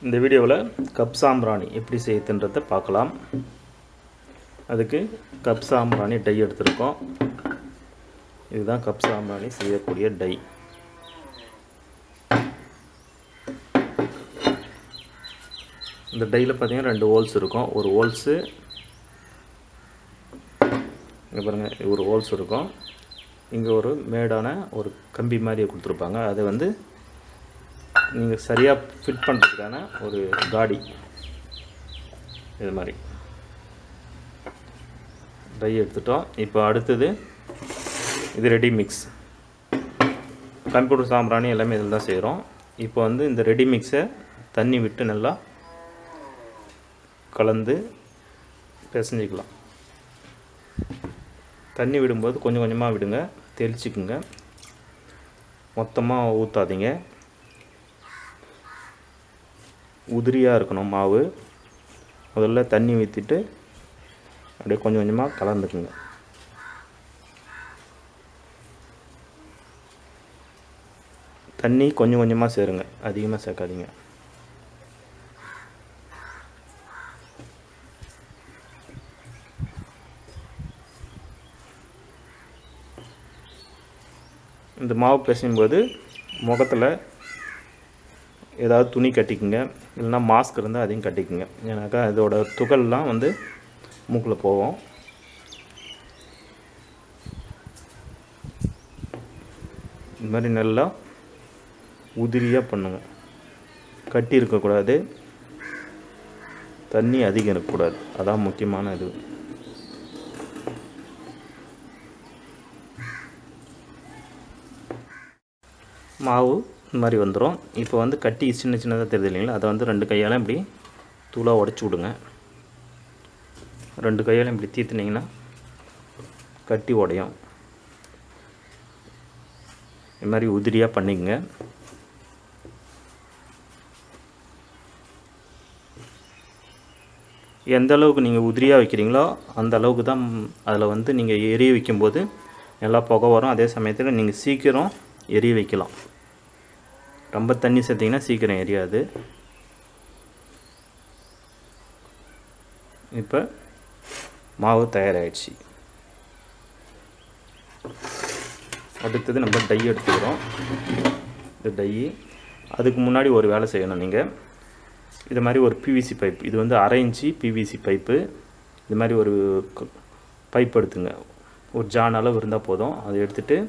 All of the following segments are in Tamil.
இந்த வீடியோவில் கப் சாம்பிராணி எப்படி செய்யுதுன்றதை பார்க்கலாம். அதுக்கு கப் சாம்பிராணி டை எடுத்துருக்கோம். இதுதான் கப் சாம்பிராணி செய்யக்கூடிய டை. இந்த டையில் பார்த்தீங்கன்னா 2 ஹோல்ஸ் இருக்கும். ஒரு ஹோல்ஸு இங்கே பாருங்கள், ஒரு ஹோல்ஸ் இருக்கும். இங்கே ஒரு மேடான ஒரு கம்பி மாதிரி கொடுத்துருப்பாங்க. அதை வந்து நீங்கள் சரியாக ஃபிட் பண்ணுறதுக்கான ஒரு காடி. இது மாதிரி டை எடுத்துட்டோம். இப்போ அடுத்தது இது ரெடி மிக்ஸ். கம்ப்யூட்டர் சாம்பிராணி எல்லாமே இதில் தான் செய்கிறோம். இப்போ வந்து இந்த ரெடி மிக்ஸை தண்ணி விட்டு நல்லா கலந்து பிசைஞ்சிக்கலாம். தண்ணி விடும்போது கொஞ்சம் கொஞ்சமாக விடுங்க, தெளிச்சுக்குங்க, மொத்தமாக ஊற்றாதீங்க. உதிரியாக இருக்கணும் மாவு. முதல்ல தண்ணி ஊற்றிட்டு அப்படியே கொஞ்சம் கொஞ்சமாக கலந்துக்குங்க. தண்ணி கொஞ்சம் கொஞ்சமாக சேருங்க, அதிகமாக சேர்க்காதீங்க. இந்த மாவு பிசையும்போது முகத்தில் ஏதாவது துணி கட்டிக்குங்க, இல்லைனா மாஸ்க் இருந்தால் அதையும் கட்டிக்குங்க. ஏன்னாக்கா இதோட துகள்லாம் வந்து மூக்கில் போவோம். இந்த மாதிரி நல்லா உதிரியாக பண்ணுங்க. கட்டி இருக்கக்கூடாது, தண்ணி அதிகம் இருக்கக்கூடாது. அதான் முக்கியமான இது. மாவு இந்த மாதிரி வந்துடும். இப்போ வந்து கட்டி சின்ன சின்னதாக தெரியுது இல்லைங்களா, அதை வந்து 2 கையால் இப்படி தூளாக உடச்சி விடுங்க. 2 கையால் இப்படி தீர்த்துனீங்கன்னா கட்டி உடையும். இது மாதிரி உதிரியாக பண்ணிக்கங்க. எந்த அளவுக்கு நீங்கள் உதிரியாக வைக்கிறீங்களோ அந்த அளவுக்கு தான் அதில் வந்து நீங்கள் எரிய வைக்கும்போது நல்லா புகை வரும். அதே சமயத்தில் நீங்கள் சீக்கிரம் எரிய வைக்கலாம். ரொம்ப தண்ணி சேர்த்திங்கன்னா சீக்கிரம் எரியாது. இப்போ மாவு தயாராகிடுச்சு. அடுத்தது நம்ம டை எடுத்துக்கிறோம். இந்த டை அதுக்கு முன்னாடி ஒரு வேலை செய்யணும். நீங்கள் இது மாதிரி ஒரு பிவிசி பைப், இது வந்து 1/2 இன்ச்சு பிவிசி பைப்பு. இது மாதிரி ஒரு பைப் எடுத்துங்க. ஒரு ஜான் அளவு இருந்தால் போதும். அதை எடுத்துகிட்டு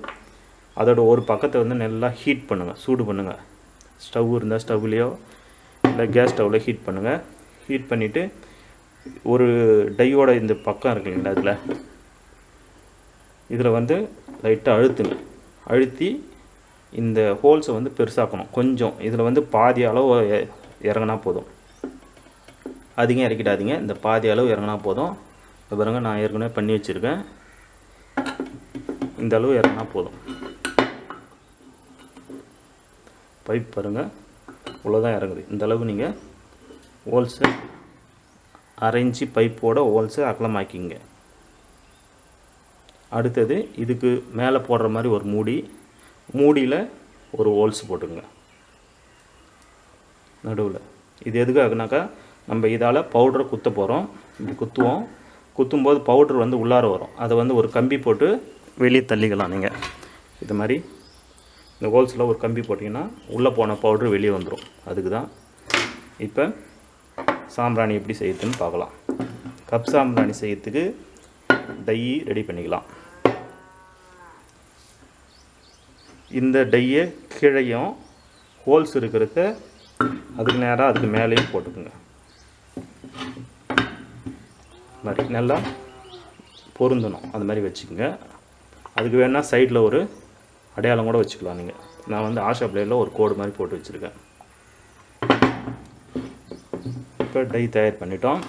அதோட ஒரு பக்கத்தை வந்து நல்லா ஹீட் பண்ணுங்கள், சூடு பண்ணுங்கள். ஸ்டவ் இருந்தால் ஸ்டவ்லேயோ இல்லை கேஸ் ஸ்டவ்வில் ஹீட் பண்ணுங்கள். ஹீட் பண்ணிவிட்டு ஒரு டையோட இந்த பக்கம் இருக்குங்களா, இதில் வந்து லைட்டாக அழுத்துங்க. அழுத்தி இந்த ஹோல்ஸை வந்து பெருசாக்கணும். கொஞ்சம் இதில் வந்து பாதி அளவு இறங்கினா போதும். அதிகம் இறக்கிடாதீங்க, இந்த பாதி அளவு இறங்கினா போதும். இப்போ பாருங்கள், நான் ஏற்கனவே பண்ணி வச்சுருக்கேன். இந்த அளவு இறங்கினா போதும். பைப் பாருங்கள், இவ்வளோதான் இறங்குது. இந்த அளவு நீங்கள் ஹோல்ஸு 1/2 இன்ச்சு பைப்போட ஹோல்ஸை அகலமாக்கிங்க. அடுத்தது இதுக்கு மேலே போடுற மாதிரி ஒரு மூடியில் ஒரு ஹோல்ஸ் போட்டுங்க நடுவில். இது எதுக்காகனாக்கா, நம்ம இதால் பவுடரை குத்த போகிறோம். இப்படி குத்துவோம். குத்தும்போது பவுட்ரு வந்து உள்ளார வரும். அதை வந்து ஒரு கம்பி போட்டு வெளியே தள்ளிக்கலாம். நீங்கள் இது மாதிரி இந்த ஹோல்ஸில் ஒரு கம்பி போட்டிங்கன்னா உள்ளே போன பவுட்ரு வெளியே வந்துடும். அதுக்கு தான். இப்போ சாம்பிராணி எப்படி செய்யுதுன்னு பார்க்கலாம். கப் சாம்பிராணி செய்யறதுக்கு டை ரெடி பண்ணிக்கலாம். இந்த டையை கீழையும் ஹோல்ஸ் இருக்கிறத அதுக்கு நேராக அதுக்கு மேலேயும் போட்டுக்குங்க. மாதிரி நல்லா பொருந்தணும். அது மாதிரி வச்சுக்கோங்க. அதுக்கு வேணால் சைடில் ஒரு அடையாளம் கூட வச்சுக்கலாம். நீங்கள் நான் வந்து ஆஷா பிளேடில் ஒரு கோடு மாதிரி போட்டு வச்சுருக்கேன். இப்போ டை தயார் பண்ணிட்டோம்.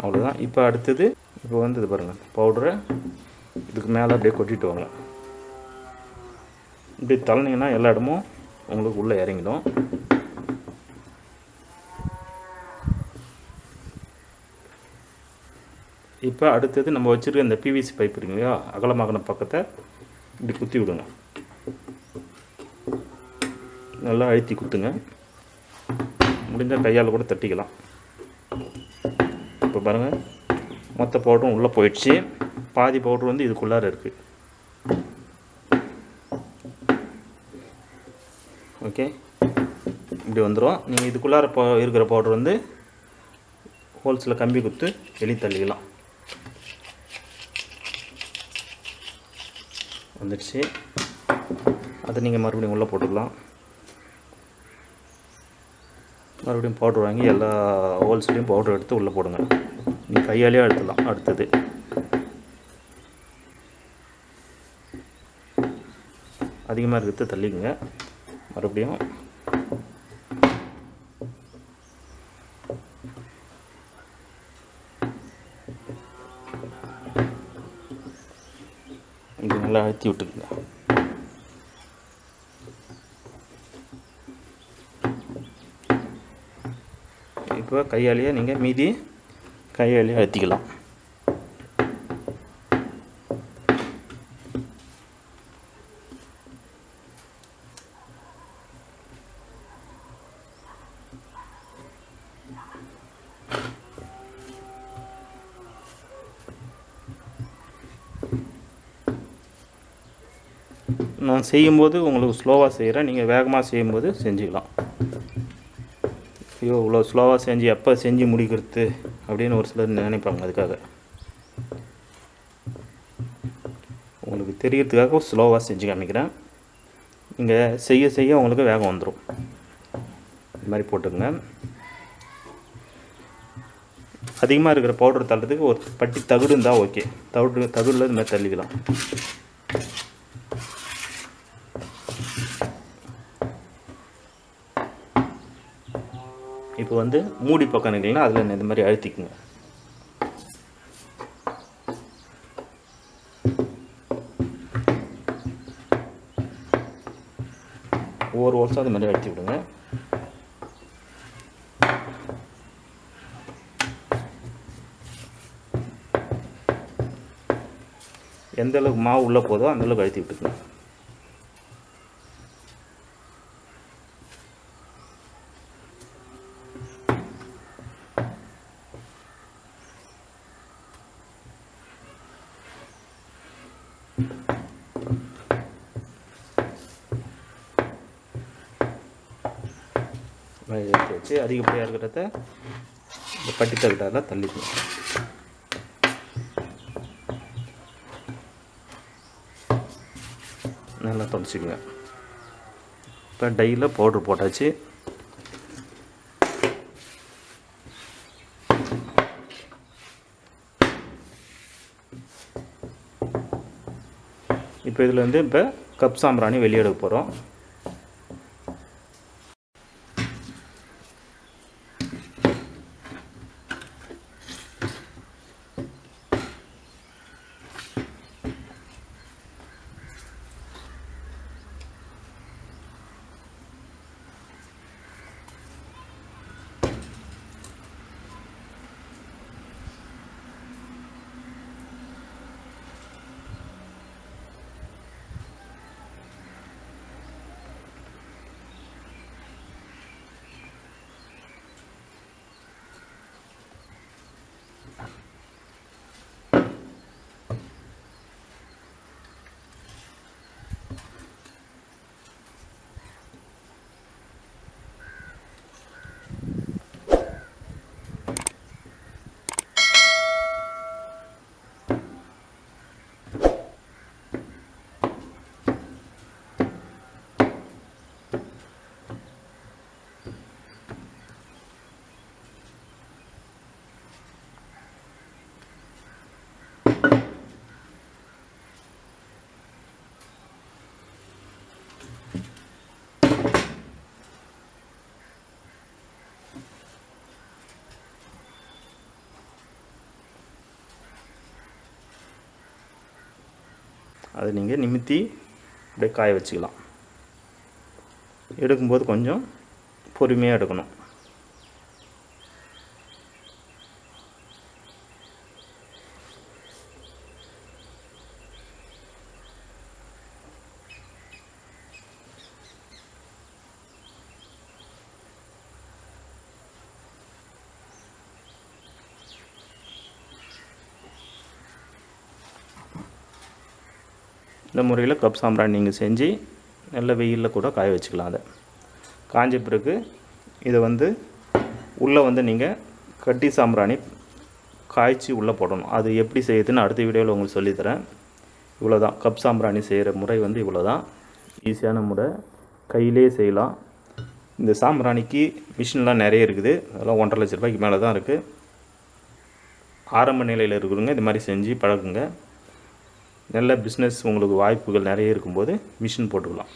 அவ்வளோதான். இப்போ அடுத்தது இப்போ வந்து இது பாருங்கள், பவுடரை இதுக்கு மேலே அப்படியே கொட்டிட்டு வாங்க. இப்படி தள்ளினீங்கன்னா எல்லா இடமும் உங்களுக்கு உள்ளே இறங்கிடும். இப்போ அடுத்தது நம்ம வச்சுருக்க இந்த பிவிசி பைப் இருக்குங்களா, அகலமாகின பக்கத்தை இப்படி குத்தி விடுங்க. நல்லா அழுத்தி குத்துங்க. முடிஞ்சால் கையால் கூட தட்டிக்கலாம். இப்போ பாருங்கள், மொத்த பவுடரும் உள்ளே போயிடுச்சு. பாதி பவுட்ரு வந்து இதுக்குள்ளார இருக்குது. ஓகே, இப்படி வந்துடும். நீங்கள் இதுக்குள்ளார இருக்கிற பவுடர் வந்து ஹோல்ஸில் கம்பி குத்து வெளியே தள்ளிக்கலாம். வந்துடுச்சு. அதை நீங்கள் மறுபடியும் உள்ளே போட்டுக்கலாம். மறுபடியும் பவுட்ரு வாங்கி எல்லா ஹோல்ஸ்லேயும் பவுட்ரு எடுத்து உள்ளே போடுங்க. நீங்கள் கையாலேயே எடுத்துடலாம். அடுத்தது அதிகமாக இருக்கிறது தள்ளிக்குங்க. மறுபடியும் இது நல்லா அழுத்தி விட்டுக்குங்க. இப்போ கையாலேயே நீங்கள் மீதி கையாலேயே அழுத்திக்கலாம். நான் செய்யும்போது உங்களுக்கு ஸ்லோவாக செய்கிறேன். நீங்கள் வேகமாக செய்யும்போது செஞ்சுக்கலாம். ஐயோ இவ்வளோ ஸ்லோவாக செஞ்சு எப்போ செஞ்சு முடிக்கிறது அப்படின்னு ஒரு சிலர் நினைப்பாங்க. அதுக்காக உங்களுக்கு தெரியறதுக்காக ஸ்லோவாக செஞ்சு காமிக்கிறேன். நீங்கள் செய்ய செய்ய உங்களுக்கு வேகம் வந்துடும். இது மாதிரி போட்டுங்க. அதிகமாக இருக்கிற பவுடர் தள்ளுறதுக்கு ஒரு பட்டி தகுடு இருந்தால் ஓகே. தகுடில் இது மாதிரி தள்ளிக்கலாம். இப்போ வந்து மூடி பக்கம் நிற்கலாம். அதில் இந்த மாதிரி அழுத்திக்குங்க. ஒவ்வொரு வருஷம் அது மாதிரி அழுத்தி விடுங்க. எந்த அளவுக்கு மாவு உள்ளே போதோ அந்த அளவுக்கு அழுத்தி விட்டுக்குங்க. எடுத்து வச்சு அதிகப்படியாக இருக்கிறத இந்த பட்டி தகுட்டால் தள்ளிக்கணும். நல்லா தொடச்சிக்குங்க. இப்போ டையில் பவுட்ரு போட்டாச்சு. இப்போ இதில் வந்து இப்போ கப் சாம்பிராணி வெளியே எடுக்க போகிறோம். அதை நீங்கள் நிமித்தி அப்படியே காய வச்சுக்கலாம். எடுக்கும்போது கொஞ்சம் பொறுமையாக எடுக்கணும். இந்த முறையில் கப் சாம்பிராணி நீங்கள் செஞ்சு நல்ல வெயிலில் கூட காய வச்சுக்கலாம். அதை காஞ்ச பிறகு இதை வந்து உள்ளே வந்து நீங்கள் கட்டி சாம்பிராணி காய்ச்சி உள்ளே போடணும். அது எப்படி செய்யுதுன்னு அடுத்த வீடியோவில் உங்களுக்கு சொல்லித்தரேன். இவ்வளோ தான் கப் சாம்பிராணி செய்கிற முறை வந்து இவ்வளோ தான். ஈஸியான முறை, கையிலே செய்யலாம். இந்த சாம்பிராணிக்கு மிஷின்லாம் நிறைய இருக்குது. அதெல்லாம் 1,50,000 ரூபாய்க்கு மேலே தான் இருக்குது. ஆரம்ப நிலையில் இருக்கிறவங்க இது மாதிரி செஞ்சு பழகுங்க. நல்ல பிஸ்னஸ் உங்களுக்கு வாய்ப்புகள் நிறைய இருக்கும்போது மிஷின் போட்டுக்கலாம்.